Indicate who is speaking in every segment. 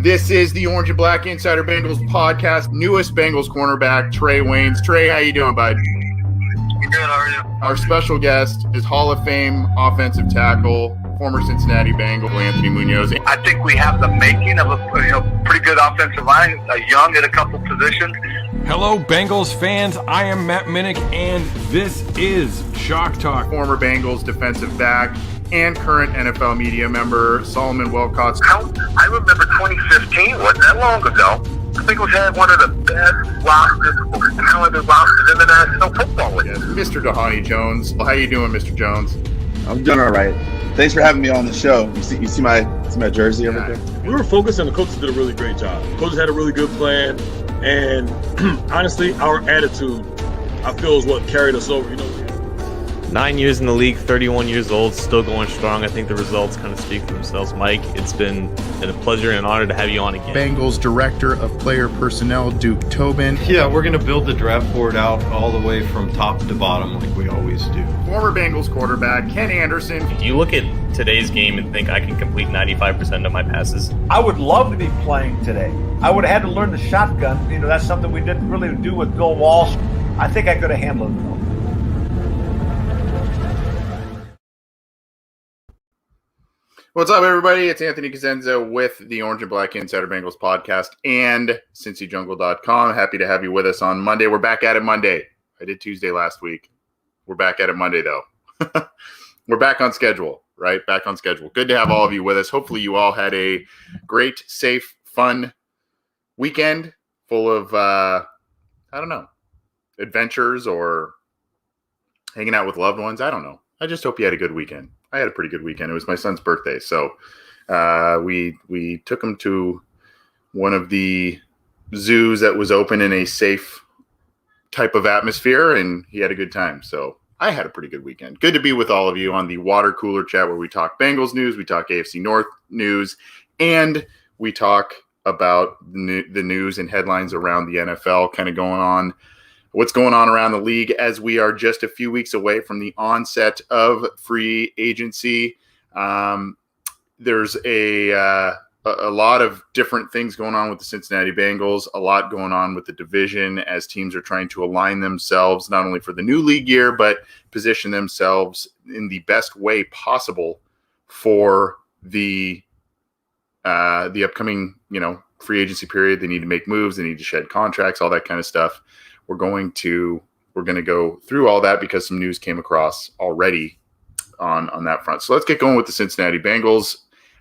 Speaker 1: This is the Orange and Black Insider Bengals podcast. Newest Bengals cornerback, Trey Waynes. Trey, how you doing, bud?
Speaker 2: I'm good. How are you?
Speaker 1: Our special guest is Hall of Fame offensive tackle, former Cincinnati Bengal, Anthony Munoz.
Speaker 2: I think we have the making of a pretty good offensive line, young at a couple positions.
Speaker 3: Hello, Bengals fans. I am Matt Minnick, and this is Chalk Talk.
Speaker 1: Former Bengals defensive back and current NFL media member, Solomon Welcott.
Speaker 2: I remember 2015, wasn't that long ago. I think we had one of the best rosters, most talented rosters in the National Football League.
Speaker 1: Yes, Mr. Dhani Jones. How you doing, Mr. Jones?
Speaker 4: I'm doing all right. Thanks for having me on the show. You see my jersey over there?
Speaker 5: We were focused, and the coaches did a really great job. The coaches had a really good plan, and honestly, our attitude, I feel, is what carried us over.
Speaker 6: 9 years in the league, 31 years old, still going strong. I think the results kind of speak for themselves. Mike, it's been a pleasure and an honor to have you on again.
Speaker 1: Bengals Director of Player Personnel, Duke Tobin.
Speaker 7: Yeah, we're going to build the draft board out all the way from top to bottom like we always do.
Speaker 1: Former Bengals quarterback, Ken Anderson.
Speaker 6: Do you look at today's game and think I can complete 95% of my passes?
Speaker 8: I would love to be playing today. I would have had to learn the shotgun. That's something we didn't really do with Bill Walsh. I think I could have handled it, though.
Speaker 1: What's up, everybody? It's Anthony Cosenza with the Orange and Black Insider Bengals podcast and CincyJungle.com. Happy to have you with us on Monday. We're back at it Monday. I did Tuesday last week. We're back at it Monday, though. We're back on schedule, right? Back on schedule. Good to have all of you with us. Hopefully you all had a great, safe, fun weekend full of, adventures or hanging out with loved ones. I don't know. I just hope you had a good weekend. I had a pretty good weekend. It was my son's birthday, so we took him to one of the zoos that was open in a safe type of atmosphere, and he had a good time. So I had a pretty good weekend. Good to be with all of you on the water cooler chat where we talk Bengals news, we talk AFC North news, and we talk about the news and headlines around the NFL kind of going on. What's going on around the league as we are just a few weeks away from the onset of free agency. There's a lot of different things going on with the Cincinnati Bengals, a lot going on with the division as teams are trying to align themselves not only for the new league year, but position themselves in the best way possible for the upcoming, free agency period. They need to make moves. They need to shed contracts, all that kind of stuff. We're going to go through all that because some news came across already on that front. So let's get going with the Cincinnati Bengals.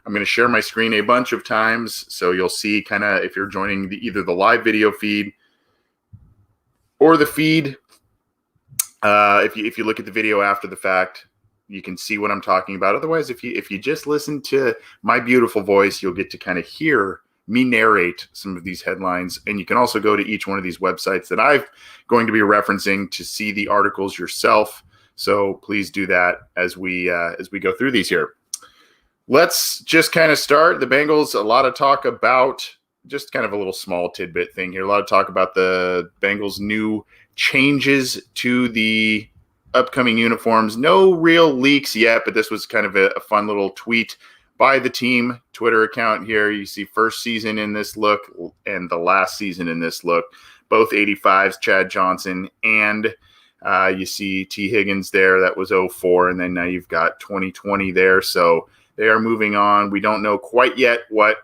Speaker 1: I'm going to share my screen a bunch of times, so you'll see kind of if you're joining either the live video feed or the feed. If you look at the video after the fact, you can see what I'm talking about. Otherwise, if you just listen to my beautiful voice, you'll get to kind of hear me narrate some of these headlines, and you can also go to each one of these websites that I'm going to be referencing to see the articles yourself. So please do that as we go through these here. Let's just kind of start. The Bengals, a lot of talk about just kind of a little small tidbit thing here. A lot of talk about the Bengals' new changes to the upcoming uniforms. No real leaks yet, but this was kind of a fun little tweet by the team Twitter account here. You see first season in this look and the last season in this look, both 85s, Chad Johnson, and you see T. Higgins there. That was 04, and then now you've got 2020 there. So they are moving on. We don't know quite yet what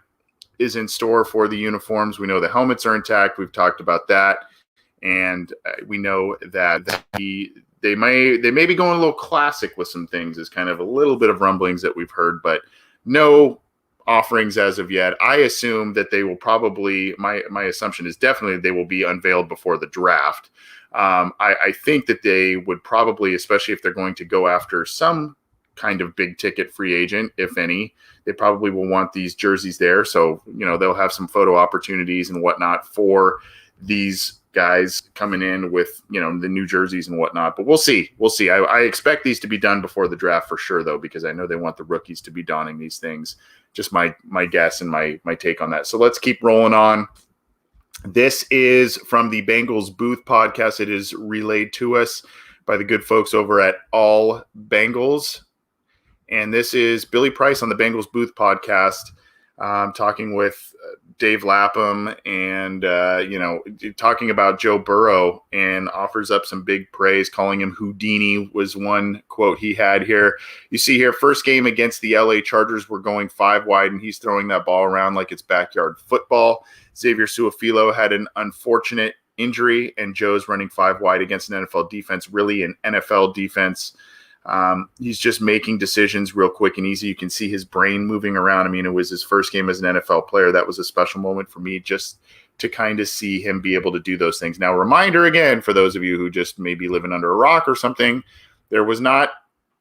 Speaker 1: is in store for the uniforms. We know the helmets are intact. We've talked about that, and we know that they may be going a little classic with some things. Is kind of a little bit of rumblings that we've heard, but no offerings as of yet. I assume that they will probably, my assumption is definitely they will be unveiled before the draft. I think that they would probably, especially if they're going to go after some kind of big ticket free agent, if any, they probably will want these jerseys there. So, they'll have some photo opportunities and whatnot for these guys coming in with, the new jerseys and whatnot, but we'll see. I expect these to be done before the draft for sure, though, because I know they want the rookies to be donning these things. Just my guess and my take on that. So let's keep rolling on. This is from the Bengals Booth podcast. It is relayed to us by the good folks over at All Bengals. And this is Billy Price on the Bengals Booth podcast. talking with Dave Lapham and, talking about Joe Burrow, and offers up some big praise, calling him Houdini was one quote he had here. You see here, first game against the LA Chargers, we're going 5 wide, and he's throwing that ball around like it's backyard football. Xavier Su'a-Filo had an unfortunate injury, and Joe's running 5 wide against an NFL defense, really an NFL defense. He's just making decisions real quick and easy. You can see his brain moving around. I mean, it was his first game as an NFL player. That was a special moment for me, just to kind of see him be able to do those things. Now, reminder again, for those of you who just may be living under a rock or something, there was not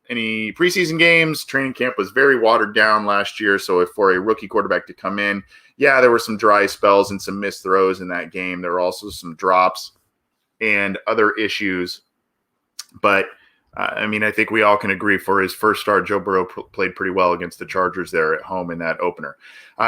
Speaker 1: any preseason games. Training camp was very watered down last year. So if for a rookie quarterback to come in, yeah, there were some dry spells and some missed throws in that game. There were also some drops and other issues. But I think we all can agree for his first start, Joe Burrow played pretty well against the Chargers there at home in that opener.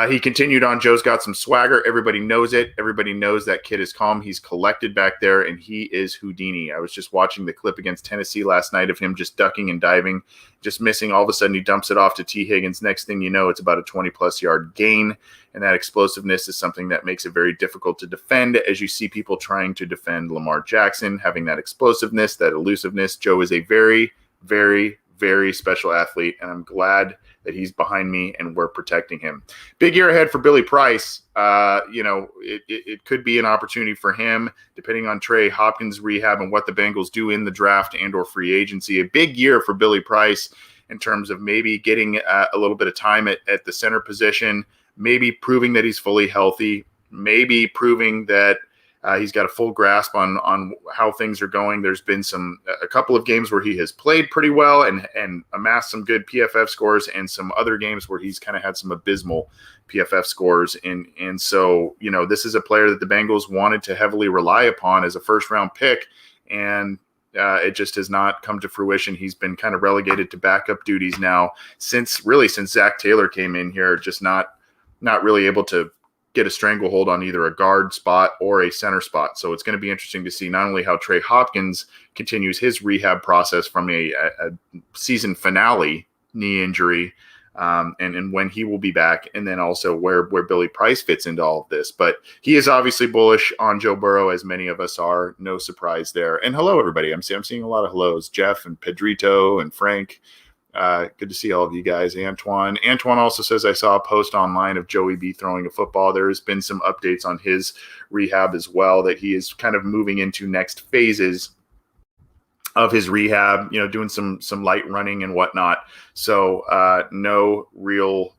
Speaker 1: He continued on. Joe's got some swagger. Everybody knows it. Everybody knows that kid is calm. He's collected back there, and he is Houdini. I was just watching the clip against Tennessee last night of him just ducking and diving, just missing. All of a sudden, he dumps it off to T. Higgins. Next thing you know, it's about a 20-plus yard gain, and that explosiveness is something that makes it very difficult to defend. As you see people trying to defend Lamar Jackson, having that explosiveness, that elusiveness, Joe is a very, very, very special athlete, and I'm glad that he's behind me and we're protecting him. Big year ahead for Billy Price. It could be an opportunity for him, depending on Trey Hopkins' rehab and what the Bengals do in the draft and or free agency. A big year for Billy Price in terms of maybe getting a little bit of time at the center position, maybe proving that he's fully healthy, maybe proving that he's got a full grasp on how things are going. There's been a couple of games where he has played pretty well and amassed some good PFF scores, and some other games where he's kind of had some abysmal PFF scores. And so, this is a player that the Bengals wanted to heavily rely upon as a first-round pick, and it just has not come to fruition. He's been kind of relegated to backup duties now since Zach Taylor came in here, just not really able to get a stranglehold on either a guard spot or a center spot. So it's going to be interesting to see not only how Trey Hopkins continues his rehab process from a season finale knee injury, and when he will be back, and then also where Billy Price fits into all of this. But he is obviously bullish on Joe Burrow, as many of us are. No surprise there. And hello, everybody. I'm seeing a lot of hellos. Jeff and Pedrito and Frank. Good to see all of you guys. Antoine also says, I saw a post online of Joey B throwing a football. There has been some updates on his rehab as well, that he is kind of moving into next phases of his rehab, doing some light running and whatnot. So no real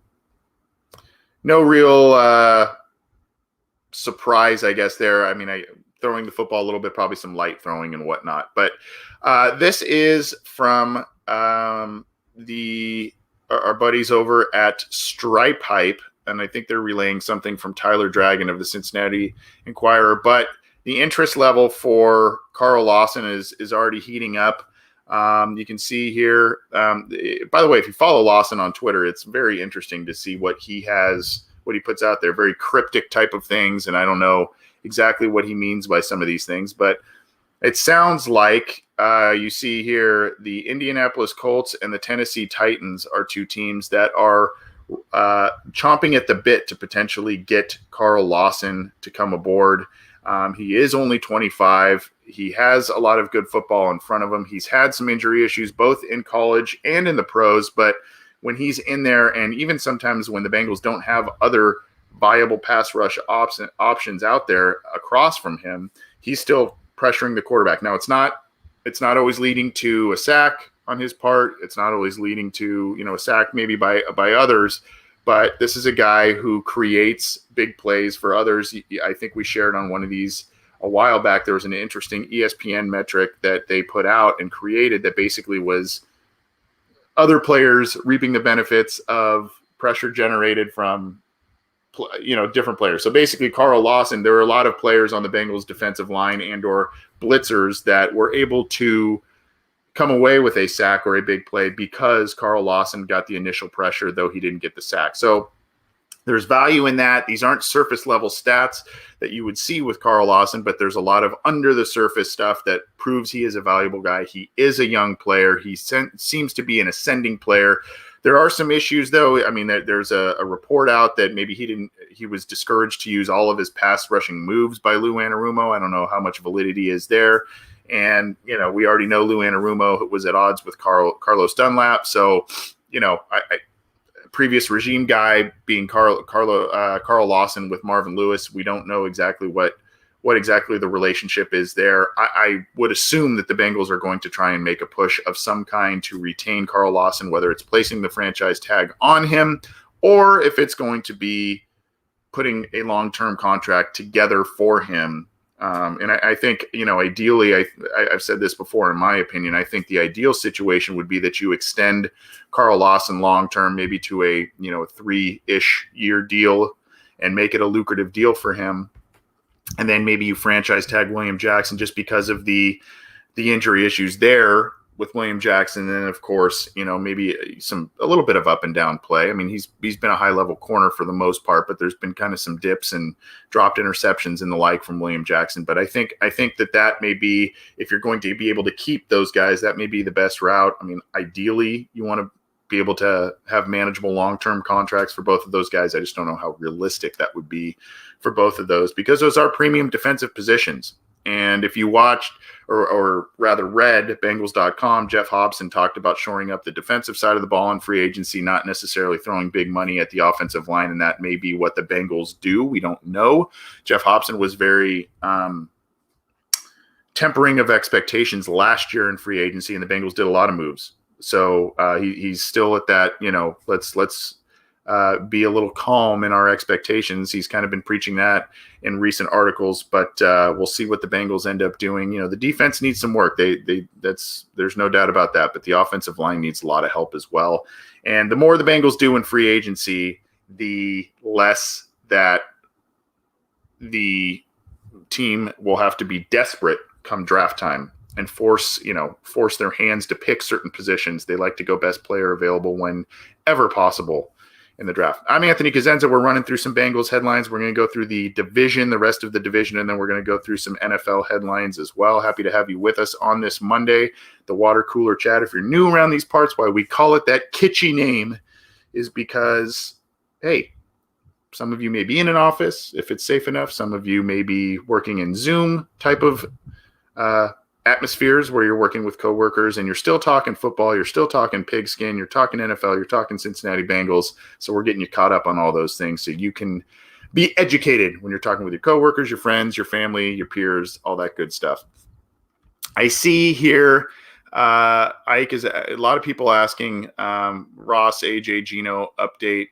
Speaker 1: surprise, I guess, there. I mean, throwing the football a little bit, probably some light throwing and whatnot. But this is from our buddies over at Stripe Hype, and I think they're relaying something from Tyler Dragon of the Cincinnati Enquirer. But the interest level for Karl Lawson is already heating up. You can see here. By the way, if you follow Lawson on Twitter, it's very interesting to see what he puts out there. Very cryptic type of things, and I don't know exactly what he means by some of these things, but it sounds like you see here the Indianapolis Colts and the Tennessee Titans are two teams that are chomping at the bit to potentially get Karl Lawson to come aboard. He is only 25. He has a lot of good football in front of him. He's had some injury issues both in college and in the pros, but when he's in there, and even sometimes when the Bengals don't have other viable pass rush options out there across from him, he's still pressuring the quarterback. Now, it's not always leading to a sack on his part. It's not always leading to, a sack maybe by others, but this is a guy who creates big plays for others. I think we shared on one of these a while back. There was an interesting ESPN metric that they put out and created that basically was other players reaping the benefits of pressure generated from different players. So basically, Karl Lawson, there were a lot of players on the Bengals defensive line and or blitzers that were able to come away with a sack or a big play because Karl Lawson got the initial pressure, though he didn't get the sack. So there's value in that. These aren't surface level stats that you would see with Karl Lawson, but there's a lot of under the surface stuff that proves he is a valuable guy. He is a young player. He seems to be an ascending player. There are some issues, though. I mean, there's a report out that maybe he was discouraged to use all of his pass rushing moves by Lou Anarumo. I don't know how much validity is there. And, we already know Lou Anarumo was at odds with Carlos Dunlap. So, previous regime guy being Karl Lawson with Marvin Lewis, we don't know exactly what exactly the relationship is there. I would assume that the Bengals are going to try and make a push of some kind to retain Karl Lawson, whether it's placing the franchise tag on him or if it's going to be putting a long-term contract together for him. And I think, ideally, I've said this before, in my opinion, I think the ideal situation would be that you extend Karl Lawson long-term, maybe to a 3-ish year deal and make it a lucrative deal for him. And then maybe you franchise tag William Jackson just because of the injury issues there with William Jackson. And then, of course, maybe a little bit of up and down play. I mean, he's been a high level corner for the most part, but there's been kind of some dips and dropped interceptions and the like from William Jackson. But I think that may be, if you're going to be able to keep those guys, that may be the best route. I mean, ideally, you want to be able to have manageable long-term contracts for both of those guys. I just don't know how realistic that would be for both of those, because those are premium defensive positions. And if you watched or rather read Bengals.com, Jeff Hobson talked about shoring up the defensive side of the ball in free agency, not necessarily throwing big money at the offensive line. And that may be what the Bengals do. We don't know. Jeff Hobson was very tempering of expectations last year in free agency, and the Bengals did a lot of moves. So he's still at that, let's be a little calm in our expectations. He's kind of been preaching that in recent articles, but we'll see what the Bengals end up doing. The defense needs some work. There's no doubt about that, but the offensive line needs a lot of help as well. And the more the Bengals do in free agency, the less that the team will have to be desperate come draft time and force their hands to pick certain positions. They like to go best player available whenever possible in the draft. I'm Anthony Cosenza. We're running through some Bengals headlines. We're going to go through the rest of the division, and then we're going to go through some NFL headlines as well. Happy to have you with us on this Monday, the Water Cooler Chat. If you're new around these parts, why we call it that kitschy name is because, hey, some of you may be in an office, if it's safe enough. Some of you may be working in Zoom type of atmospheres where you're working with coworkers and you're still talking football, you're still talking pigskin, you're talking NFL, you're talking Cincinnati Bengals. So we're getting you caught up on all those things so you can be educated when you're talking with your coworkers, your friends, your family, your peers, all that good stuff. I see here, Ike, is a lot of people asking Ross, AJ, Gino update.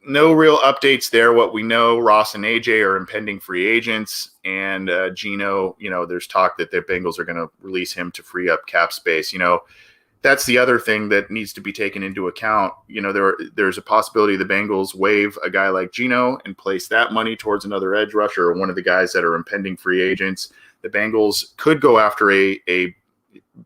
Speaker 1: No real updates there. What we know, Ross and AJ are impending free agents, and Gino, there's talk that the Bengals are going to release him to free up cap space. That's the other thing that needs to be taken into account. There's a possibility the Bengals waive a guy like Gino and place that money towards another edge rusher or one of the guys that are impending free agents. The Bengals could go after a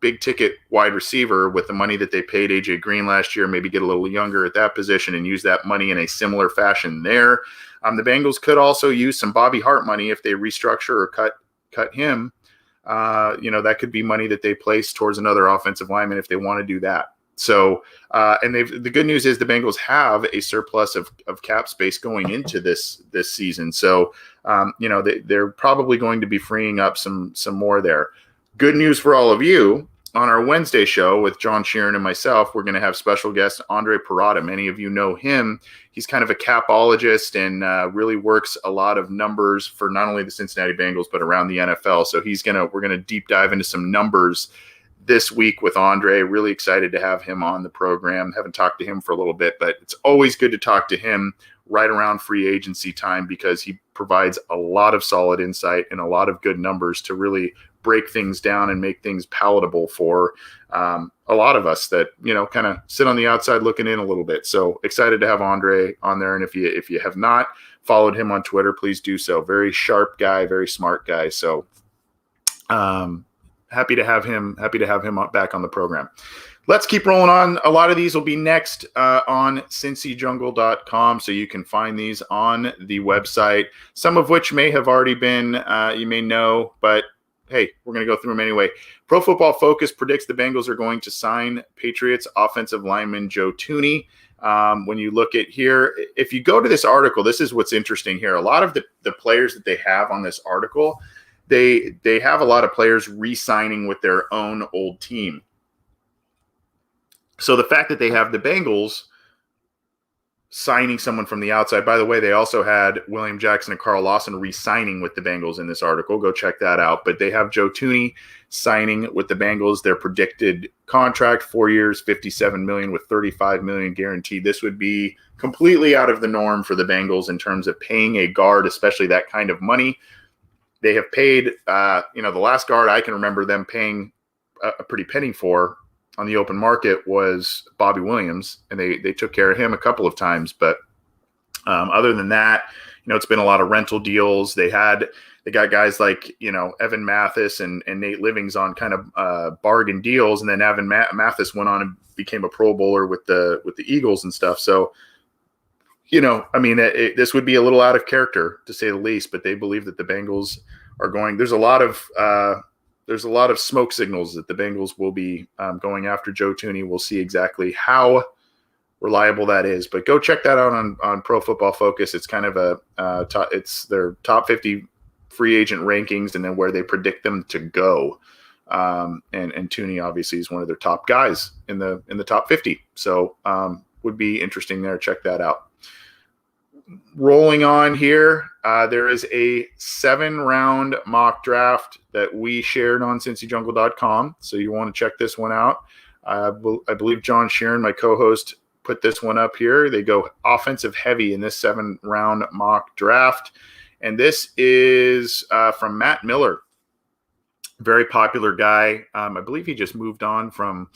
Speaker 1: big ticket wide receiver with the money that they paid AJ Green last year, maybe get a little younger at that position and use that money in a similar fashion there. The Bengals could also use some Bobby Hart money if they restructure or cut him. That could be money that they place towards another offensive lineman if they want to do that. So, and the good news is the Bengals have a surplus of cap space going into this season. So, they're probably going to be freeing up some more there. Good news for all of you. On our Wednesday show with John Sheeran and myself, we're going to have special guest Andre Parada. Many of you know him. He's kind of a capologist and really works a lot of numbers for not only the Cincinnati Bengals, but around the NFL. So we're going to deep dive into some numbers this week with Andre. Really excited to have him on the program. Haven't talked to him for a little bit, but it's always good to talk to him right around free agency time because he provides a lot of solid insight and a lot of good numbers to really break things down and make things palatable for a lot of us that, kind of sit on the outside looking in a little bit. So excited to have Andre on there. And if you have not followed him on Twitter, please do so. Very sharp guy, very smart guy. So happy to have him back on the program. Let's keep rolling on. A lot of these will be next on cincyjungle.com, so you can find these on the website, some of which may have already been, you may know, but hey, we're going to go through them anyway. Pro Football Focus predicts the Bengals are going to sign Patriots offensive lineman Joe Thuney. When you look at here, if you go to this article, this is what's interesting here. A lot of the players that they have on this article, they have a lot of players re-signing with their own old team. So the fact that they have the Bengals signing someone from the outside. By the way, they also had William Jackson and Karl Lawson re-signing with the Bengals in this article. Go check that out. But they have Joe Thuney signing with the Bengals. Their predicted contract, 4 years, $57 million with $35 million guaranteed. This would be completely out of the norm for the Bengals in terms of paying a guard, especially that kind of money. They have paid, the last guard I can remember them paying a pretty penny for on the open market was Bobby Williams, and they took care of him a couple of times. But other than that, it's been a lot of rental deals. They got guys like, Evan Mathis and Nate Livings on kind of bargain deals. And then Evan Mathis went on and became a Pro Bowler with the Eagles and stuff. So, this would be a little out of character to say the least, but they believe that the Bengals are going, there's a lot of smoke signals that the Bengals will be going after Joe Thuney. We'll see exactly how reliable that is, but go check that out on Pro Football Focus. It's kind of it's their top 50 free agent rankings and then where they predict them to go. And Thuney obviously is one of their top guys in the top 50. So would be interesting there. Check that out. Rolling on here, there is a 7-round mock draft that we shared on cincyjungle.com. So you want to check this one out. I believe John Sheeran, my co-host, put this one up here. They go offensive heavy in this 7-round mock draft. And this is from Matt Miller, very popular guy. I believe he just moved on from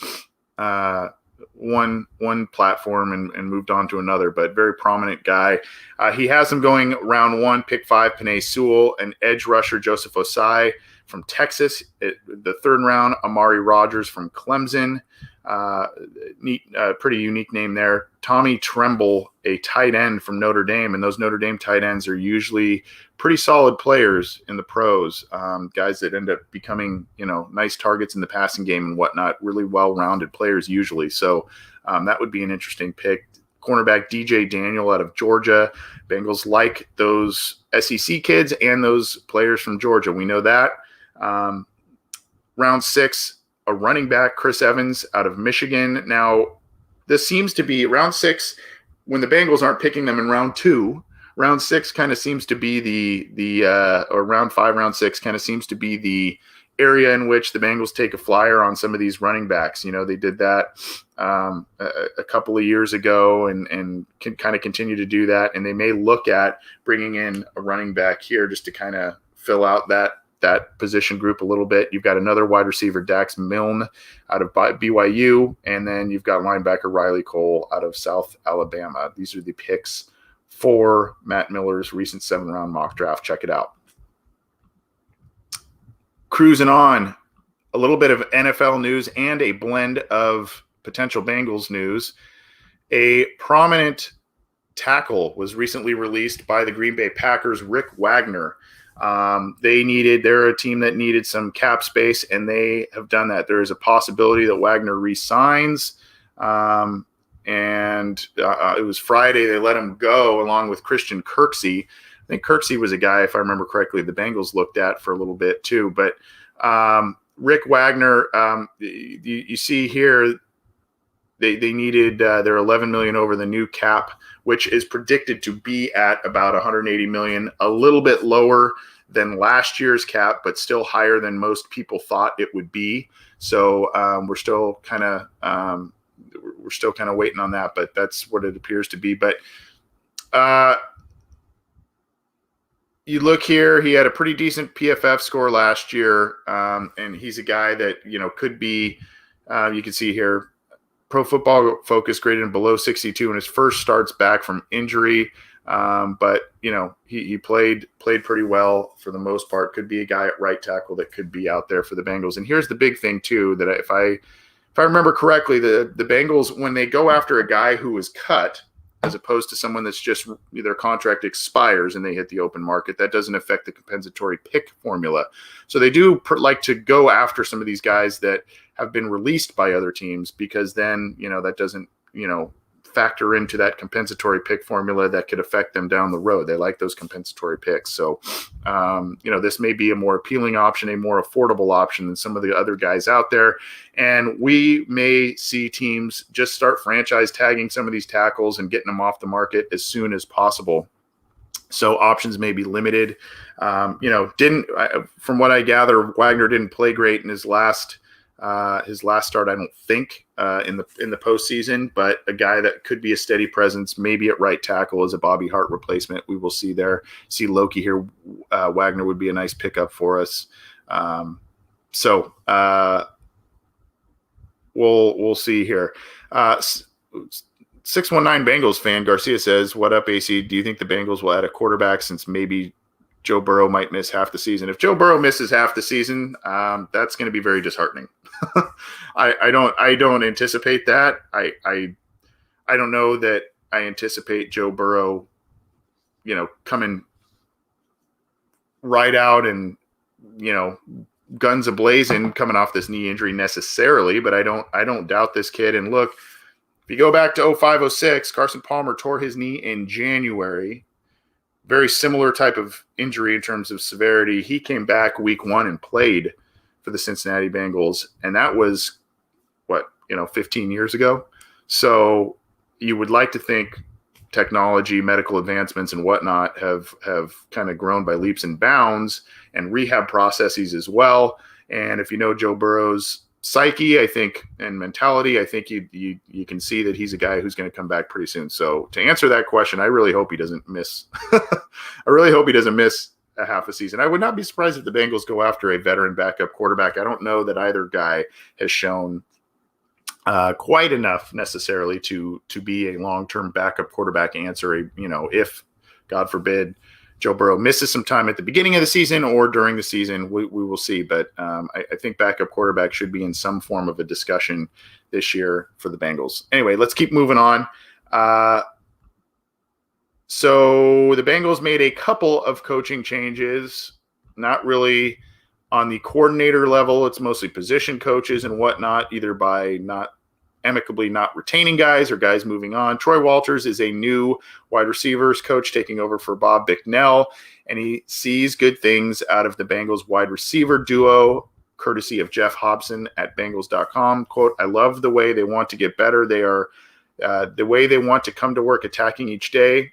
Speaker 1: one platform and moved on to another, but very prominent guy. He has them going round 1, pick 5, Penei Sewell, an edge rusher, Joseph Osai from Texas. The 3rd round, Amari Rogers from Clemson. Pretty unique name there. Tommy Tremble, a tight end from Notre Dame, and those Notre Dame tight ends are usually pretty solid players in the pros, guys that end up becoming, nice targets in the passing game and whatnot, really well-rounded players usually. So that would be an interesting pick. Cornerback DJ Daniel out of Georgia. Bengals like those SEC kids and those players from Georgia. We know that. Round 6, a running back, Chris Evans out of Michigan. Now, this seems to be round 6 when the Bengals aren't picking them in round 2. Round 6 kind of seems to be or round 5, round 6 kind of seems to be the area in which the Bengals take a flyer on some of these running backs. They did that a couple of years ago and can kind of continue to do that. And they may look at bringing in a running back here just to kind of fill out that position group a little bit. You've got another wide receiver, Dax Milne out of BYU, and then you've got linebacker Riley Cole out of South Alabama. These are the picks for Matt Miller's recent 7-round mock draft. Check it out. Cruising on, a little bit of NFL news and a blend of potential Bengals news. A prominent tackle was recently released by the Green Bay Packers, Rick Wagner. They're a team that needed some cap space, and they have done that. There is a possibility that Wagner re-signs. It was Friday. They let him go along with Christian Kirksey. I think Kirksey was a guy, if I remember correctly, the Bengals looked at for a little bit too. But Rick Wagner, you see here, they needed they're $11 million over the new cap, which is predicted to be at about $180 million, a little bit lower than last year's cap, but still higher than most people thought it would be. So we're still kind of waiting on that, but that's what it appears to be. But you look here, he had a pretty decent PFF score last year, and he's a guy that could be. You can see here, Pro Football Focus graded him below 62 in his first starts back from injury. But he played pretty well for the most part. Could be a guy at right tackle that could be out there for the Bengals. And here's the big thing too, that if I remember correctly, the Bengals, when they go after a guy who was cut, as opposed to someone that's just their contract expires and they hit the open market. That doesn't affect the compensatory pick formula. So they do like to go after some of these guys that have been released by other teams, because then, that doesn't, factor into that compensatory pick formula that could affect them down the road. They like those compensatory picks. So, this may be a more appealing option, a more affordable option than some of the other guys out there. And we may see teams just start franchise tagging some of these tackles and getting them off the market as soon as possible. So options may be limited. From what I gather, Wagner didn't play great in his last start, I don't think, in the postseason, but a guy that could be a steady presence, maybe at right tackle as a Bobby Hart replacement. We will see there. See Loki here. Wagner would be a nice pickup for us. We'll see here. 619 Bengals fan Garcia says, "What up, AC? Do you think the Bengals will add a quarterback since maybe Joe Burrow might miss half the season?" If Joe Burrow misses half the season, that's going to be very disheartening. I don't anticipate that. I don't know that I anticipate Joe Burrow, coming right out and, guns a-blazing coming off this knee injury necessarily, but I don't doubt this kid. And look, if you go back to 05-06, Carson Palmer tore his knee in January. Very similar type of injury in terms of severity. He came back week 1 and played for the Cincinnati Bengals, and that was 15 years ago. So you would like to think technology, medical advancements, and whatnot have kind of grown by leaps and bounds, and rehab processes as well. And if you know Joe Burrow's psyche, I think, and mentality, I think you can see that he's a guy who's going to come back pretty soon. So to answer that question, I really hope he doesn't miss. I really hope he doesn't miss a half a season. I would not be surprised if the Bengals go after a veteran backup quarterback. I don't know that either guy has shown quite enough necessarily to be a long-term backup quarterback answer. If God forbid Joe Burrow misses some time at the beginning of the season or during the season, we will see. But I think backup quarterback should be in some form of a discussion this year for the Bengals. Anyway, let's keep moving on. So the Bengals made a couple of coaching changes, not really on the coordinator level. It's mostly position coaches and whatnot, either by not retaining guys or guys moving on. Troy Walters is a new wide receivers coach taking over for Bob Bicknell, and he sees good things out of the Bengals wide receiver duo, courtesy of Jeff Hobson at Bengals.com. Quote, "I love the way they want to get better. They are the way they want to come to work attacking each day.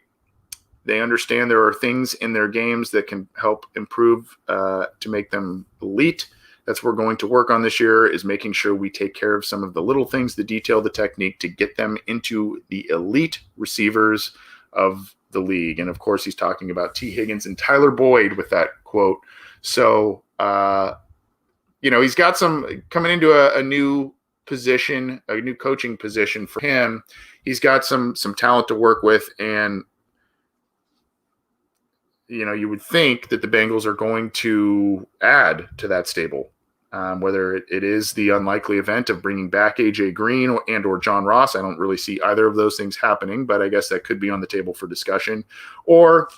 Speaker 1: They understand there are things in their games that can help improve to make them elite. That's what we're going to work on this year, is making sure we take care of some of the little things, the detail, the technique to get them into the elite receivers of the league." And of course, he's talking about T. Higgins and Tyler Boyd with that quote. So, he's got some coming into a new position, a new coaching position for him. He's got some talent to work with, and you would think that the Bengals are going to add to that stable, whether it is the unlikely event of bringing back AJ Green or John Ross. I don't really see either of those things happening, but I guess that could be on the table for discussion. Or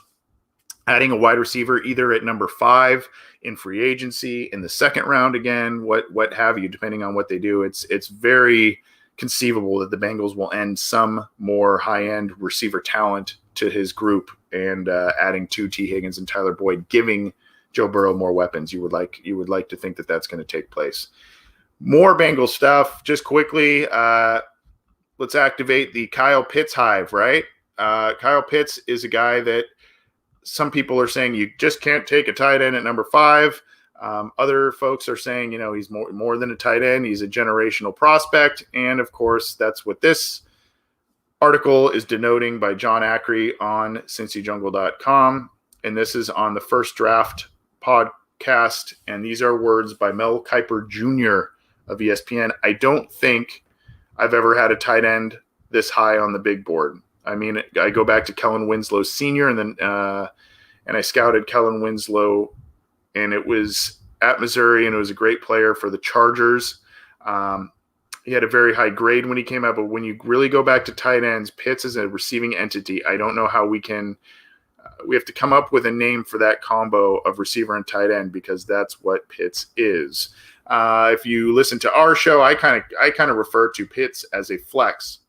Speaker 1: adding a wide receiver either at number 5 in free agency, in the second round again, what have you, depending on what they do. It's very conceivable that the Bengals will end some more high-end receiver talent to his group, and adding 2 T. Higgins and Tyler Boyd, giving Joe Burrow more weapons. You would like to think that that's going to take place. More Bengals stuff, just quickly. Let's activate the Kyle Pitts hive, right? Kyle Pitts is a guy that some people are saying you just can't take a tight end at number 5. Other folks are saying, he's more than a tight end. He's a generational prospect. And of course, that's what this article is denoting by John Ackrey on CincyJungle.com. And this is on the First Draft podcast. And these are words by Mel Kiper Jr. of ESPN. I don't think I've ever had a tight end this high on the big board. I mean, I go back to Kellen Winslow Sr. and then I scouted Kellen Winslow, and it was at Missouri, and it was a great player for the Chargers. He had a very high grade when he came out, but when you really go back to tight ends, Pitts is a receiving entity. I don't know how we have to come up with a name for that combo of receiver and tight end because that's what Pitts is. If you listen to our show, I kind of refer to Pitts as a flex.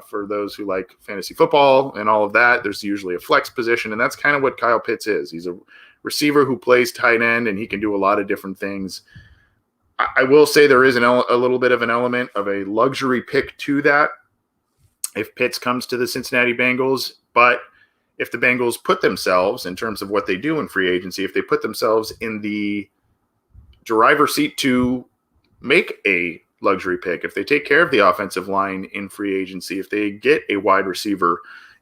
Speaker 1: For those who like fantasy football and all of that, there's usually a flex position, and that's kind of what Kyle Pitts is. He's a receiver who plays tight end, and he can do a lot of different things. I will say there is a little bit of an element of a luxury pick to that if Pitts comes to the Cincinnati Bengals. But if the Bengals put themselves, in terms of what they do in free agency, if they put themselves in the driver's seat to make a luxury pick, if they take care of the offensive line in free agency, if they get a wide receiver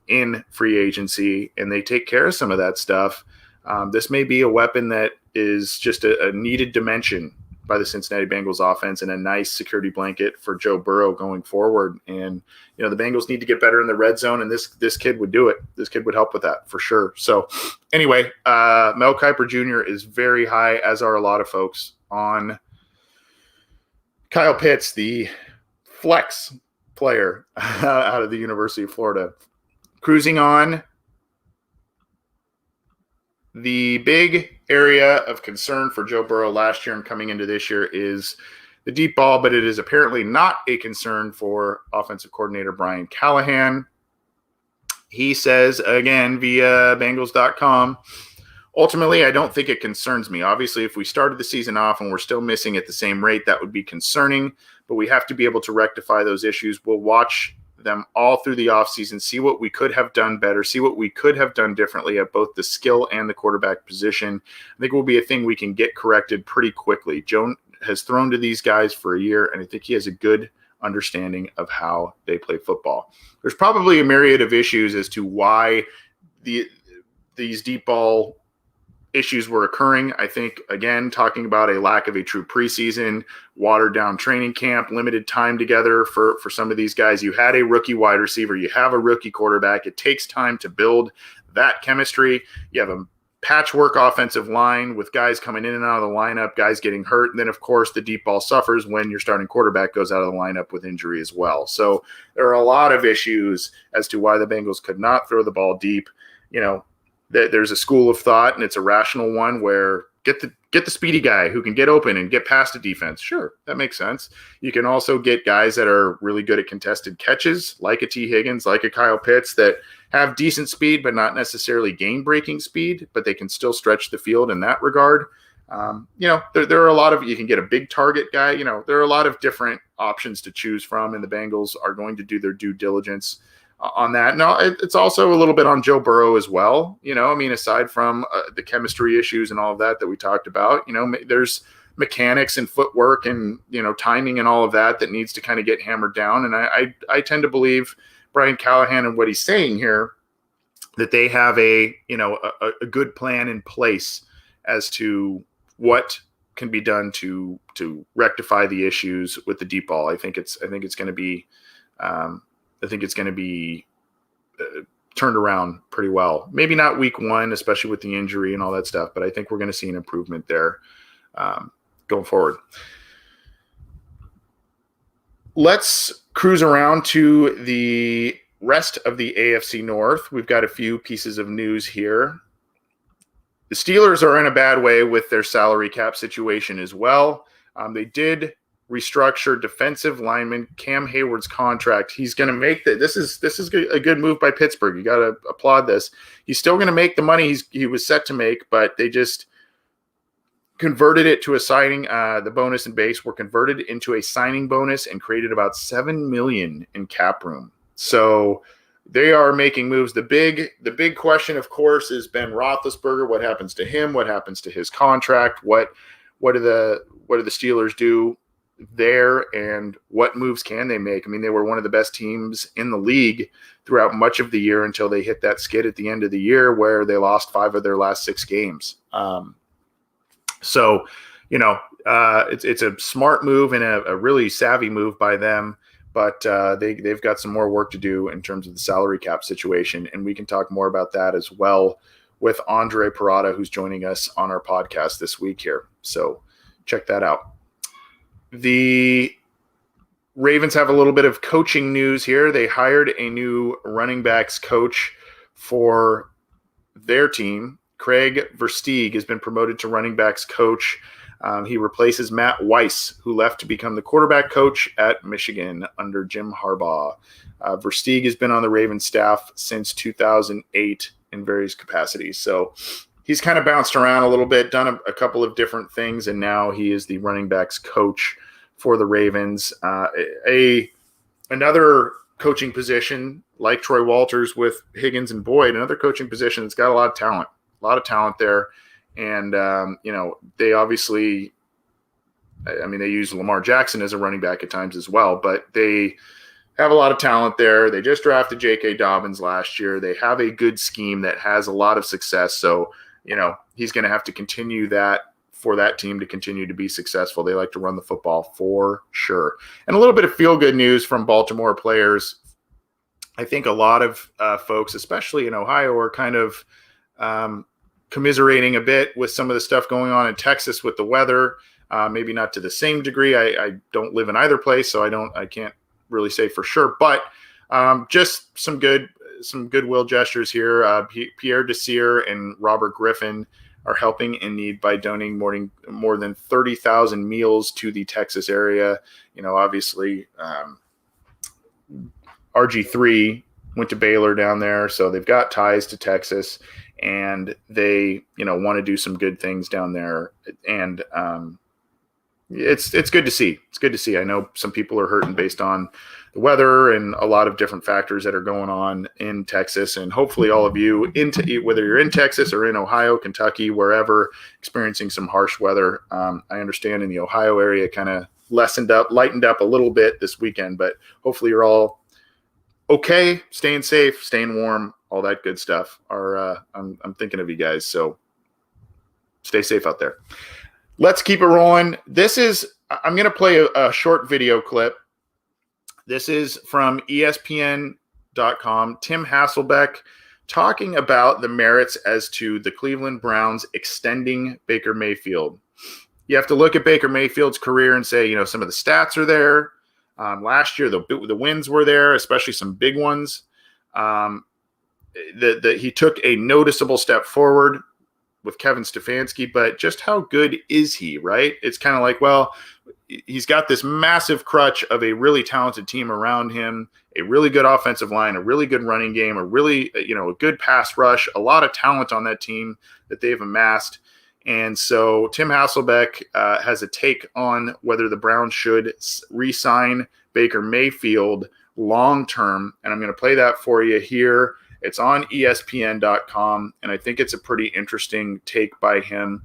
Speaker 1: in free agency and they take care of some of that stuff, this may be a weapon that is just a needed dimension by the Cincinnati Bengals offense and a nice security blanket for Joe Burrow going forward. And, you know, the Bengals need to get better in the red zone, and this kid would do it. This kid would help with that for sure. So anyway, Mel Kiper Jr. is very high, as are a lot of folks, on Kyle Pitts, the flex player out of the University of Florida. Cruising on, the big area of concern for Joe Burrow last year and coming into this year is the deep ball, but it is apparently not a concern for offensive coordinator Brian Callahan. He says, again, via Bengals.com, ultimately, I don't think it concerns me. Obviously, if we started the season off and we're still missing at the same rate, that would be concerning, but we have to be able to rectify those issues. We'll watch them all through the offseason, see what we could have done better, see what we could have done differently at both the skill and the quarterback position. I think it will be a thing we can get corrected pretty quickly. Joe has thrown to these guys for a year, and I think he has a good understanding of how they play football. There's probably a myriad of issues as to why these deep ball issues were occurring. I think, again, talking about a lack of a true preseason, watered down training camp, limited time together for some of these guys. You had a rookie wide receiver, you have a rookie quarterback. It takes time to build that chemistry. You have a patchwork offensive line with guys coming in and out of the lineup, guys getting hurt. And then, of course, the deep ball suffers when your starting quarterback goes out of the lineup with injury as well. So there are a lot of issues as to why the Bengals could not throw the ball deep. You know, there's a school of thought, and it's a rational one, where get the speedy guy who can get open and get past the defense. Sure, that makes sense. You can also get guys that are really good at contested catches, like a T. Higgins, like a Kyle Pitts, that have decent speed but not necessarily game-breaking speed, but they can still stretch the field in that regard. You know, there are a lot of – you can get a big target guy. You know, there are a lot of different options to choose from, and the Bengals are going to do their due diligence on that. No, it's also a little bit on Joe Burrow as well. You know, I mean, aside from the chemistry issues and all of that we talked about, you know, there's mechanics and footwork and, you know, timing and all of that needs to kind of get hammered down. And I tend to believe Brian Callahan and what he's saying here, that they have a good plan in place as to what can be done to rectify the issues with the deep ball. I think it's going to be turned around pretty well. Maybe not week one, especially with the injury and all that stuff, but I think we're going to see an improvement there going forward. Let's cruise around to the rest of the AFC North. We've got a few pieces of news here. The Steelers are in a bad way with their salary cap situation as well. They did restructure defensive lineman Cam Hayward's contract. He's going to make this is a good move by Pittsburgh. You got to applaud this. He's still going to make the money he was set to make, but they just converted it to a signing. The bonus and base were converted into a signing bonus and created about $7 million in cap room. So they are making moves. The big question, of course, is Ben Roethlisberger. What happens to him? What happens to his contract? What do the Steelers do there, and what moves can they make? I mean, they were one of the best teams in the league throughout much of the year until they hit that skid at the end of the year where they lost 5 of their last 6 games. So, you know, it's a smart move and a really savvy move by them, but they've got some more work to do in terms of the salary cap situation, and we can talk more about that as well with Andre Parada, who's joining us on our podcast this week here. So check that out. The Ravens have a little bit of coaching news here. They hired a new running backs coach for their team. Craig Versteeg has been promoted to running backs coach. He replaces Matt Weiss, who left to become the quarterback coach at Michigan under Jim Harbaugh. Versteeg has been on the Ravens staff since 2008 in various capacities. So he's kind of bounced around a little bit, done a couple of different things, and now he is the running backs coach for the Ravens. Another coaching position, like Troy Walters with Higgins and Boyd, another coaching position that's got a lot of talent there. And, they obviously, they use Lamar Jackson as a running back at times as well, but they have a lot of talent there. They just drafted J.K. Dobbins last year. They have a good scheme that has a lot of success. So, he's going to have to continue that for that team to continue to be successful. They like to run the football for sure. And a little bit of feel-good news from Baltimore players. I think a lot of folks, especially in Ohio, are kind of commiserating a bit with some of the stuff going on in Texas with the weather. Maybe not to the same degree. I don't live in either place, so I can't really say for sure. But just some goodwill gestures here. Pierre Desir and Robert Griffin are helping in need by donating more than 30,000 meals to the Texas area. Obviously, RG3 went to Baylor down there, so they've got ties to Texas, and they, want to do some good things down there. And it's good to see. It's good to see. I know some people are hurting based on the weather and a lot of different factors that are going on in Texas. And hopefully all of you, whether you're in Texas or in Ohio, Kentucky, wherever, experiencing some harsh weather. I understand in the Ohio area kind of lightened up a little bit this weekend, but hopefully you're all okay, staying safe, staying warm, all that good stuff. I'm thinking of you guys, so stay safe out there. Let's keep it rolling. I'm going to play a short video clip. This is from ESPN.com. Tim Hasselbeck talking about the merits as to the Cleveland Browns extending Baker Mayfield. You have to look at Baker Mayfield's career and say, some of the stats are there. Last year, the wins were there, especially some big ones. He took a noticeable step forward with Kevin Stefanski, but just how good is he, right? It's kind of like, well, he's got this massive crutch of a really talented team around him, a really good offensive line, a really good running game, a really, a good pass rush, a lot of talent on that team that they've amassed. And so Tim Hasselbeck has a take on whether the Browns should re-sign Baker Mayfield long-term. And I'm going to play that for you here. It's on ESPN.com, and I think it's a pretty interesting take by him.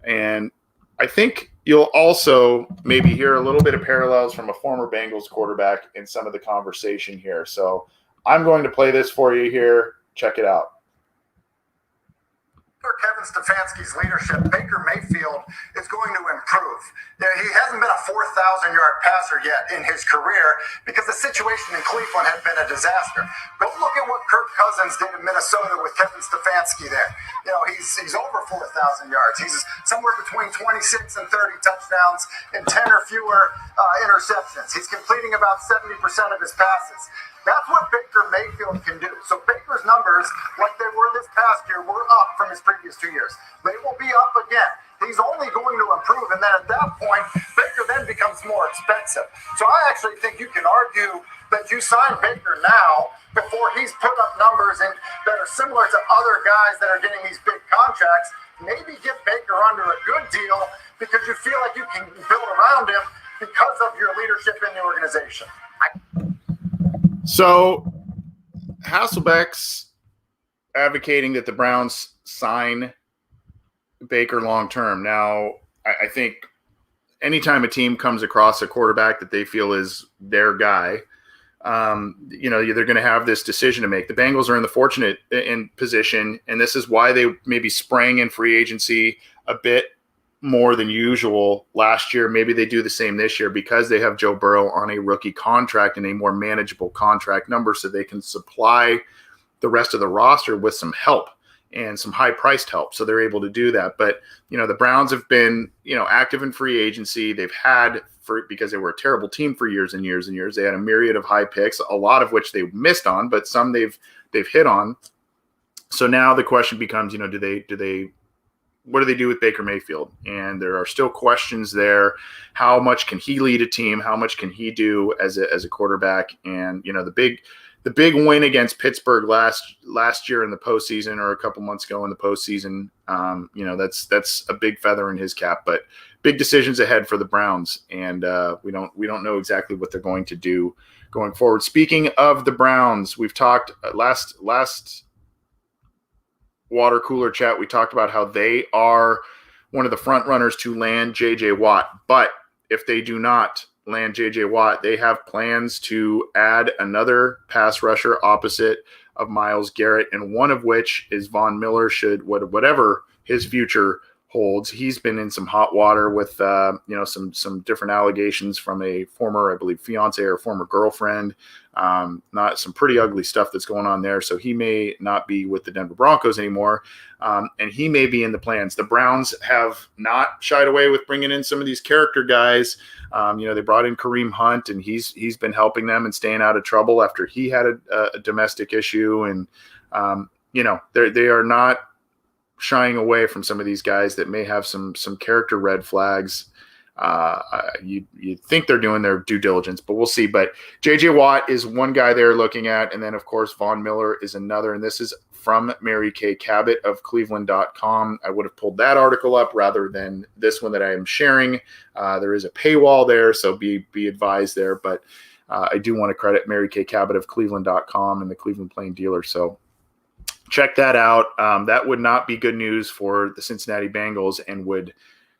Speaker 1: And I think you'll also maybe hear a little bit of parallels from a former Bengals quarterback in some of the conversation here. So I'm going to play this for you here. Check it out.
Speaker 2: Under Kevin Stefanski's leadership, Baker Mayfield is going to improve. He hasn't been a 4,000-yard passer yet in his career because the situation in Cleveland had been a disaster. Go look at what Kirk Cousins did in Minnesota with Kevin Stefanski there. He's over 4,000 yards. He's somewhere between 26 and 30 touchdowns and 10 or fewer interceptions. He's completing about 70% of his passes. That's what Baker Mayfield can do. So Baker's numbers, like they were this past year, were up from his previous 2 years. They will be up again. He's only going to improve, and then at that point, Baker then becomes more expensive. So I actually think you can argue that you sign Baker now before he's put up numbers that are similar to other guys that are getting these big contracts. Maybe get Baker under a good deal because you feel like you can build around him because of your leadership in the organization.
Speaker 1: So Hasselbeck's advocating that the Browns sign Baker long-term. Now, I think anytime a team comes across a quarterback that they feel is their guy, they're going to have this decision to make. The Bengals are in the fortunate position, and this is why they maybe sprang in free agency a bit more than usual last year. Maybe they do the same this year because they have Joe Burrow on a rookie contract and a more manageable contract number so they can supply the rest of the roster with some help. and some high priced help. So they're able to do that. But, the Browns have been, active in free agency. They've had because they were a terrible team for years and years and years. They had a myriad of high picks, a lot of which they missed on, but some they've hit on. So now the question becomes, what do they do with Baker Mayfield? And there are still questions there. How much can he lead a team? How much can he do as a quarterback? And, the big win against Pittsburgh last year in the postseason, or a couple months ago in the postseason, that's a big feather in his cap. But big decisions ahead for the Browns, and we don't know exactly what they're going to do going forward. Speaking of the Browns, we've talked last water cooler chat. We talked about how they are one of the front runners to land J.J. Watt, but if they do not land J.J. Watt, they have plans to add another pass rusher opposite of Myles Garrett, and one of which is Von Miller. Whatever his future holds, he's been in some hot water with some different allegations from a former, I believe, fiance or former girlfriend. Not some pretty ugly stuff that's going on there. So he may not be with the Denver Broncos anymore, and he may be in the plans. The Browns have not shied away with bringing in some of these character guys. They brought in Kareem Hunt, and he's been helping them and staying out of trouble after he had a domestic issue. And they are not shying away from some of these guys that may have some character red flags. You think they're doing their due diligence, but we'll see. But J.J. Watt is one guy they're looking at, and then, of course, Von Miller is another, and this is from Mary Kay Cabot of Cleveland.com. I would have pulled that article up rather than this one that I am sharing. There is a paywall there, so be advised there, but I do want to credit Mary Kay Cabot of Cleveland.com and the Cleveland Plain Dealer, so check that out. That would not be good news for the Cincinnati Bengals and would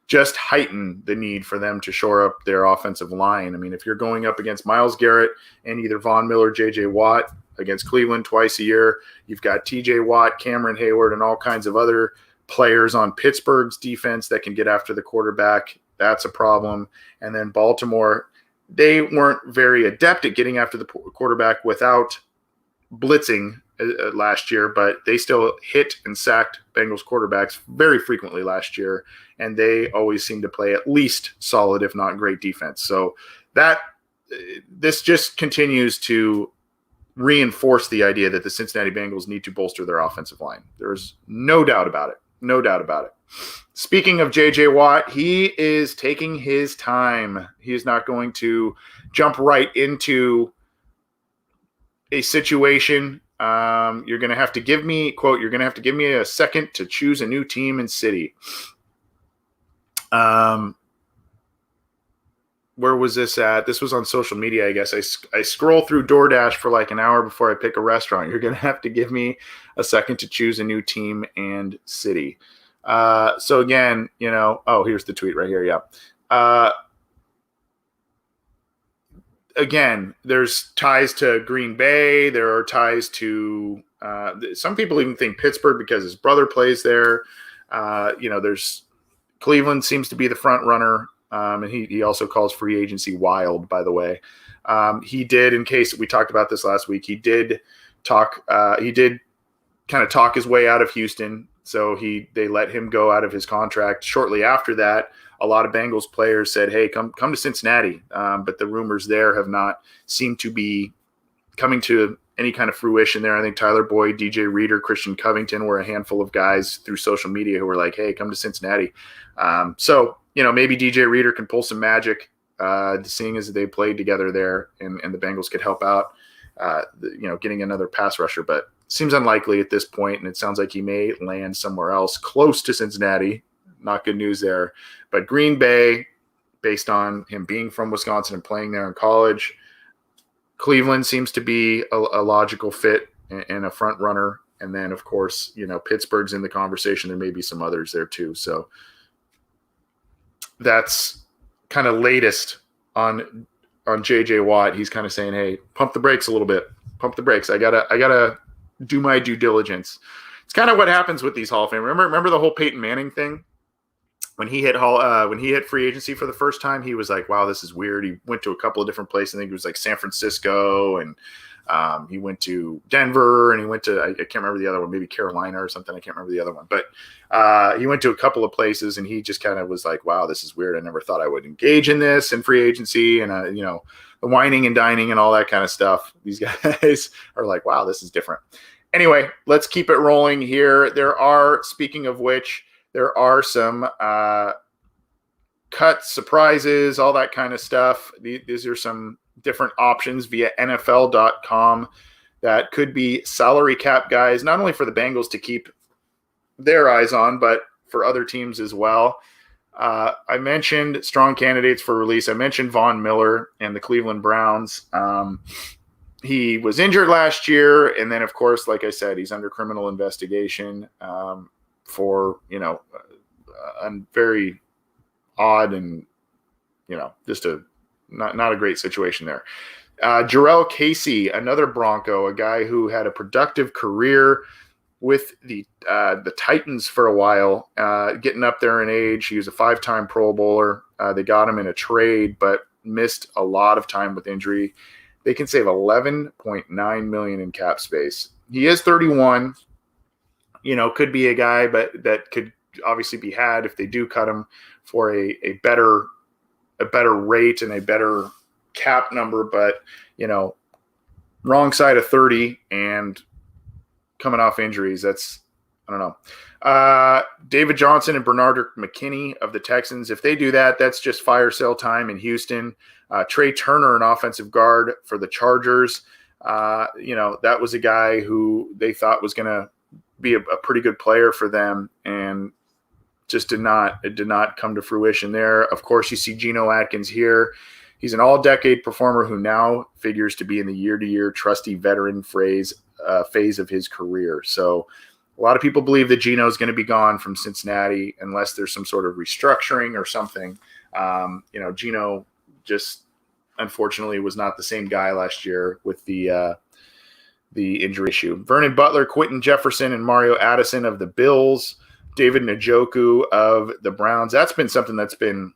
Speaker 1: just heighten the need for them to shore up their offensive line. I mean, if you're going up against Myles Garrett and either Von Miller, J.J. Watt against Cleveland twice a year, you've got T.J. Watt, Cameron Hayward, and all kinds of other players on Pittsburgh's defense that can get after the quarterback. That's a problem. And then Baltimore, they weren't very adept at getting after the quarterback without blitzing last year, but they still hit and sacked Bengals quarterbacks very frequently last year, and they always seem to play at least solid, if not great defense. So this just continues to reinforce the idea that the Cincinnati Bengals need to bolster their offensive line. There's no doubt about it. No doubt about it. Speaking of J.J. Watt, he is taking his time. He is not going to jump right into a situation. You're going to have to give me, quote, you're going to have to give me a second to choose a new team and city. Where was this at? This was on social media, I guess. I scroll through DoorDash for like an hour before I pick a restaurant. You're going to have to give me a second to choose a new team and city. So again, here's the tweet right here. Yeah. Again, there's ties to Green Bay. There are ties to some people even think Pittsburgh because his brother plays there. There's Cleveland seems to be the front runner, and he also calls free agency wild. By the way, he did. In case we talked about this last week, he did talk. He did kind of talk his way out of Houston, so they let him go out of his contract. Shortly after that, a lot of Bengals players said, hey, come to Cincinnati. But the rumors there have not seemed to be coming to any kind of fruition there. I think Tyler Boyd, DJ Reader, Christian Covington were a handful of guys through social media who were like, hey, come to Cincinnati. So maybe DJ Reader can pull some magic, seeing as they played together there and the Bengals could help out, getting another pass rusher. But seems unlikely at this point, and it sounds like he may land somewhere else close to Cincinnati. Not good news there. But Green Bay, based on him being from Wisconsin and playing there in college, Cleveland seems to be a logical fit and a front runner. And then, of course, Pittsburgh's in the conversation. There may be some others there too. So that's kind of latest on J.J. Watt. He's kind of saying, hey, pump the brakes a little bit. Pump the brakes. I gotta do my due diligence. It's kind of what happens with these Hall of Fame. Remember the whole Peyton Manning thing? When he hit free agency for the first time, he was like, wow, this is weird. He went to a couple of different places. I think it was like San Francisco and He went to Denver, and he went to, I can't remember the other one, maybe Carolina or something. I can't remember the other one. But he went to a couple of places, and he just kind of was like, wow, this is weird. I never thought I would engage in this in free agency and, the whining and dining and all that kind of stuff. These guys are like, wow, this is different. Anyway, let's keep it rolling here. Speaking of which, there are some cuts, surprises, all that kind of stuff. These are some different options via NFL.com that could be salary cap guys, not only for the Bengals to keep their eyes on, but for other teams as well. I mentioned strong candidates for release. I mentioned Von Miller and the Cleveland Browns. He was injured last year, and then, of course, like I said, he's under criminal investigation for, a very odd and, just not a great situation there. Jarrell Casey, another Bronco, a guy who had a productive career with the Titans for a while, getting up there in age. He was a 5-time Pro Bowler. They got him in a trade, but missed a lot of time with injury. They can save $11.9 million in cap space. He is 31. Could be a guy, but that could obviously be had if they do cut him for a better rate and a better cap number. But wrong side of 30 and coming off injuries. That's, I don't know. David Johnson and Bernard McKinney of the Texans. If they do that, that's just fire sale time in Houston. Trey Turner, an offensive guard for the Chargers. That was a guy who they thought was going to be a pretty good player for them, and just did not come to fruition there. Of course, you see Geno Atkins here. He's an all-decade performer who now figures to be in the year-to-year trusty veteran phase of his career. So a lot of people believe that Geno is going to be gone from Cincinnati unless there's some sort of restructuring or something. Geno just unfortunately was not the same guy last year with the injury issue. Vernon Butler, Quentin Jefferson, and Mario Addison of the Bills. David Njoku of the Browns. That's been something that's been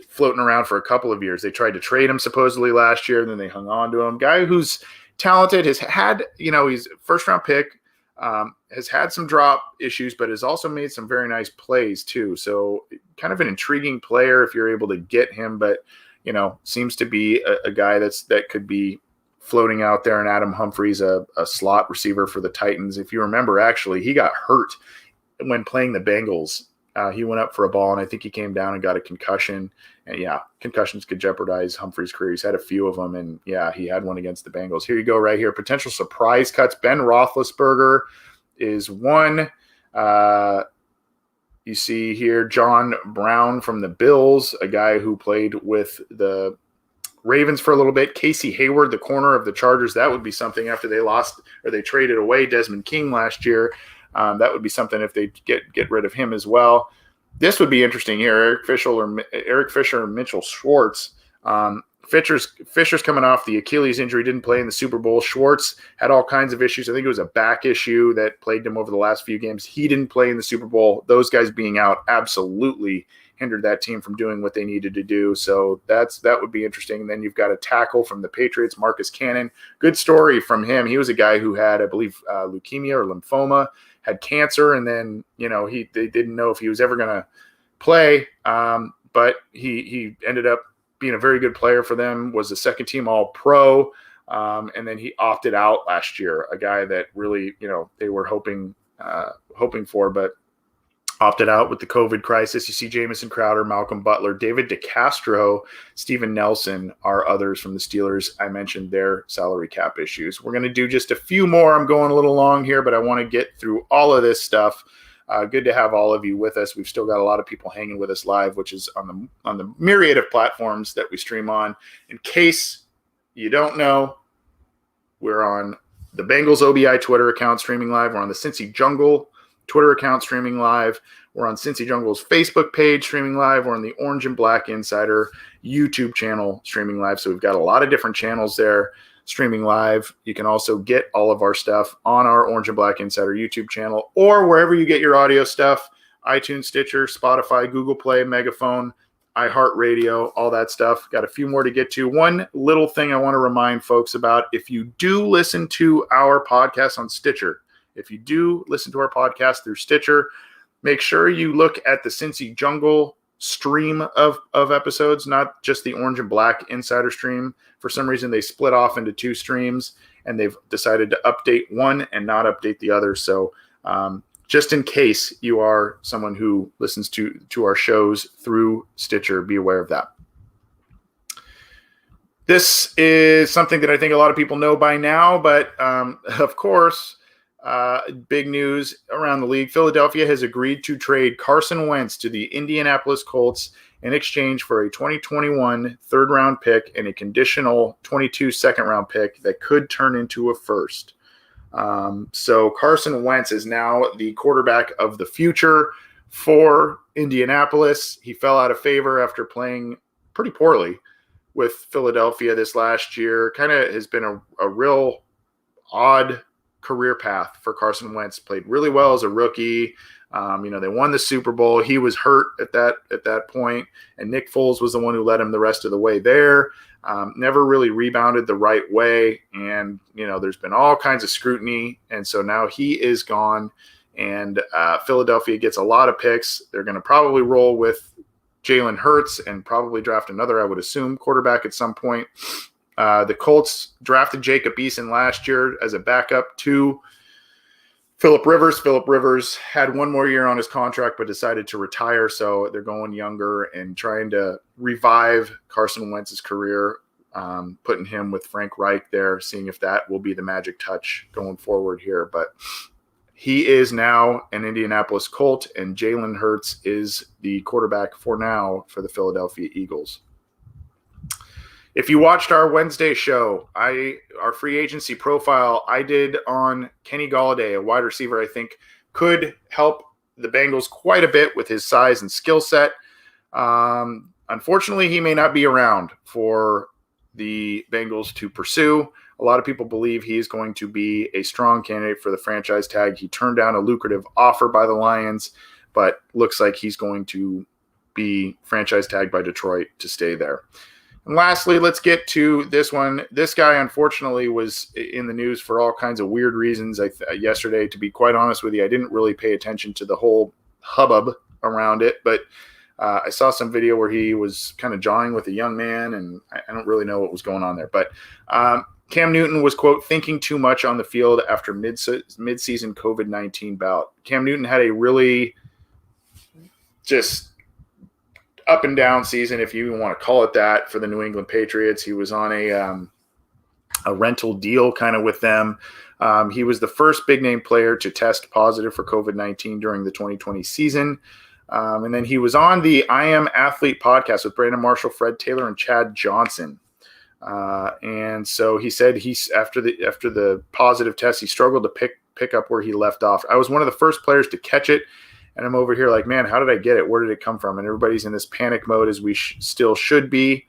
Speaker 1: floating around for a couple of years. They tried to trade him supposedly last year, and then they hung on to him. Guy who's talented, has had, he's a first-round pick, has had some drop issues, but has also made some very nice plays too. So kind of an intriguing player if you're able to get him, but, seems to be a guy that could be floating out there. And Adam Humphries, a slot receiver for the Titans. If you remember, actually, he got hurt when playing the Bengals. He went up for a ball, and I think he came down and got a concussion. And concussions could jeopardize Humphries' career. He's had a few of them, and he had one against the Bengals. Here you go, right here. Potential surprise cuts. Ben Roethlisberger is one. You see here John Brown from the Bills, a guy who played with the Ravens for a little bit. Casey Hayward, the corner of the Chargers. That would be something after they lost or they traded away Desmond King last year. That would be something if they get rid of him as well. This would be interesting here. Eric Fisher and Mitchell Schwartz. Fisher's coming off the Achilles injury, didn't play in the Super Bowl. Schwartz had all kinds of issues. I think it was a back issue that plagued him over the last few games. He didn't play in the Super Bowl. Those guys being out absolutely hindered that team from doing what they needed to do. So that would be interesting. And then you've got a tackle from the Patriots, Marcus Cannon. Good story from him. He was a guy who had, I believe, leukemia or lymphoma, had cancer, and then they didn't know if he was ever going to play, but he ended up being a very good player for them, was a second-team All-Pro, and then he opted out last year, a guy that really they were hoping for, but opted out with the COVID crisis. You see Jamison Crowder, Malcolm Butler, David DeCastro, Steven Nelson are others from the Steelers. I mentioned their salary cap issues. We're going to do just a few more. I'm going a little long here, but I want to get through all of this stuff. Good to have all of you with us. We've still got a lot of people hanging with us live, which is on the myriad of platforms that we stream on. In case you don't know, we're on the Bengals OBI Twitter account streaming live. We're on the Cincy Jungle Twitter account streaming live. We're on Cincy Jungle's Facebook page streaming live. We're on the Orange and Black Insider YouTube channel streaming live. So we've got a lot of different channels there streaming live. You can also get all of our stuff on our Orange and Black Insider YouTube channel or wherever you get your audio stuff, iTunes, Stitcher, Spotify, Google Play, Megaphone, iHeartRadio, all that stuff. Got a few more to get to. One little thing I want to remind folks about: if you do listen to our podcast on Stitcher, if you do listen to our podcast through Stitcher, make sure you look at the Cincy Jungle stream of episodes, not just the Orange and Black Insider stream. For some reason, they split off into two streams, and they've decided to update one and not update the other. So just in case you are someone who listens to our shows through Stitcher, be aware of that. This is something that I think a lot of people know by now, but of course, big news around the league. Philadelphia has agreed to trade Carson Wentz to the Indianapolis Colts in exchange for a 2021 third-round pick and a conditional 22 second-round pick that could turn into a first. So Carson Wentz is now the quarterback of the future for Indianapolis. He fell out of favor after playing pretty poorly with Philadelphia this last year. Kind of has been a real odd career path for Carson Wentz. Played really well as a rookie. They won the Super Bowl. He was hurt at that point, and Nick Foles was the one who led him the rest of the way there. Never really rebounded the right way, and there's been all kinds of scrutiny, and so now he is gone, and Philadelphia gets a lot of picks. They're going to probably roll with Jalen Hurts and probably draft another, I would assume, quarterback at some point. The Colts drafted Jacob Eason last year as a backup to Phillip Rivers. Phillip Rivers had one more year on his contract but decided to retire, so they're going younger and trying to revive Carson Wentz's career, putting him with Frank Reich there, seeing if that will be the magic touch going forward here. But he is now an Indianapolis Colt, and Jalen Hurts is the quarterback for now for the Philadelphia Eagles. If you watched our Wednesday show, our free agency profile I did on Kenny Golladay, a wide receiver I think could help the Bengals quite a bit with his size and skill set. Unfortunately, he may not be around for the Bengals to pursue. A lot of people believe he is going to be a strong candidate for the franchise tag. He turned down a lucrative offer by the Lions, but looks like he's going to be franchise tagged by Detroit to stay there. And lastly, let's get to this one. This guy, unfortunately, was in the news for all kinds of weird reasons. Yesterday, to be quite honest with you, I didn't really pay attention to the whole hubbub around it, but I saw some video where he was kind of jawing with a young man, and I don't really know what was going on there. But Cam Newton was, quote, thinking too much on the field after mid-season COVID-19 bout. Cam Newton had a really just up and down season, if you even want to call it that, for the New England Patriots. He was on a rental deal kind of with them. He was the first big name player to test positive for COVID-19 during the 2020 season. And then he was on the I Am Athlete podcast with Brandon Marshall, Fred Taylor, and Chad Johnson. And so he said after the positive test, he struggled to pick up where he left off. I was one of the first players to catch it. And I'm over here like, man, how did I get it? Where did it come from? And everybody's in this panic mode, as we still should be,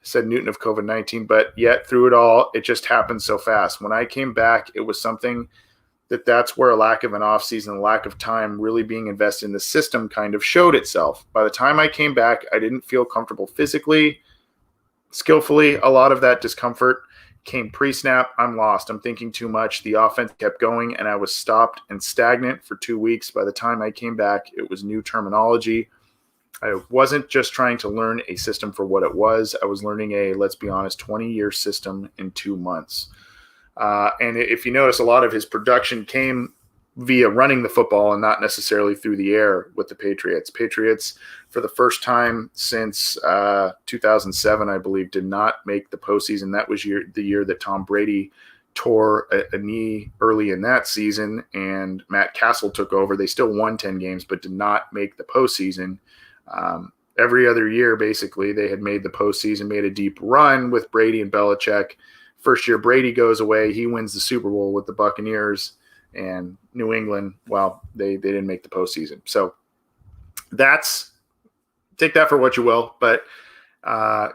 Speaker 1: said Newton of COVID-19. But yet through it all, it just happened so fast. When I came back, it was something that's where a lack of an offseason, a lack of time really being invested in the system kind of showed itself. By the time I came back, I didn't feel comfortable physically, skillfully. A lot of that discomfort came pre-snap. I'm lost. I'm thinking too much. The offense kept going, and I was stopped and stagnant for 2 weeks. By the time I came back, it was new terminology. I wasn't just trying to learn a system for what it was. I was learning a, let's be honest, 20-year system in 2 months. And if you notice, a lot of his production came via running the football and not necessarily through the air with the Patriots. Patriots, for the first time since 2007, I believe, did not make the postseason. That was the year that Tom Brady tore a knee early in that season, and Matt Castle took over. They still won 10 games, but did not make the postseason. Every other year, basically, they had made the postseason, made a deep run with Brady and Belichick. First year, Brady goes away. He wins the Super Bowl with the Buccaneers. And New England, well, they didn't make the postseason. So take that for what you will. But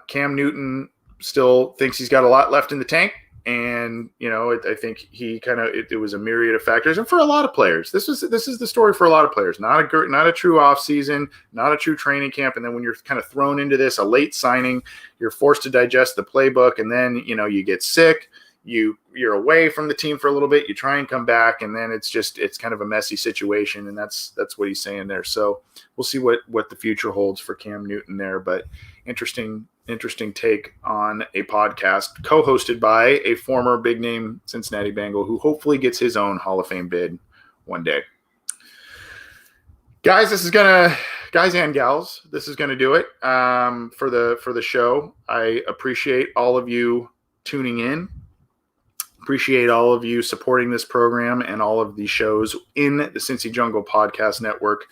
Speaker 1: Cam Newton still thinks he's got a lot left in the tank. And, I think he it was a myriad of factors. And for a lot of players, this is the story for a lot of players. Not a true off season, not a true training camp. And then when you're kind of thrown into this, a late signing, you're forced to digest the playbook. And then, you get sick, you're away from the team for a little bit, you try and come back. And then it's kind of a messy situation. And that's what he's saying there. So we'll see what the future holds for Cam Newton there, but interesting take on a podcast co-hosted by a former big name Cincinnati Bengal who hopefully gets his own Hall of Fame bid one day. Guys and gals, this is gonna do it for the show. I appreciate all of you tuning in. Appreciate all of you supporting this program and all of the shows in the Cincy Jungle Podcast Network.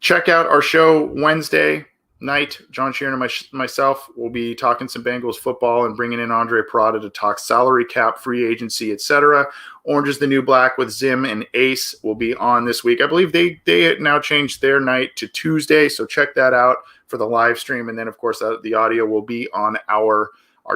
Speaker 1: Check out our show Wednesday night. John Sheeran and myself will be talking some Bengals football and bringing in Andre Parada to talk salary cap, free agency, etc. Orange is the New Black with Zim and Ace will be on this week. I believe they now changed their night to Tuesday, so check that out for the live stream. And then, of course, the audio will be on our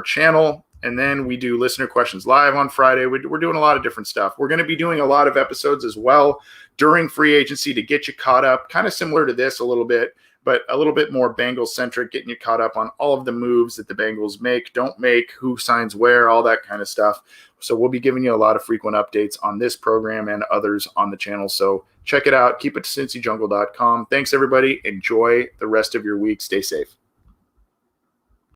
Speaker 1: channel. And then we do listener questions live on Friday. We're doing a lot of different stuff. We're going to be doing a lot of episodes as well during free agency to get you caught up, kind of similar to this a little bit, but a little bit more Bengals-centric, getting you caught up on all of the moves that the Bengals make, don't make, who signs where, all that kind of stuff. So we'll be giving you a lot of frequent updates on this program and others on the channel. So check it out. Keep it to cincyjungle.com. Thanks, everybody. Enjoy the rest of your week. Stay safe.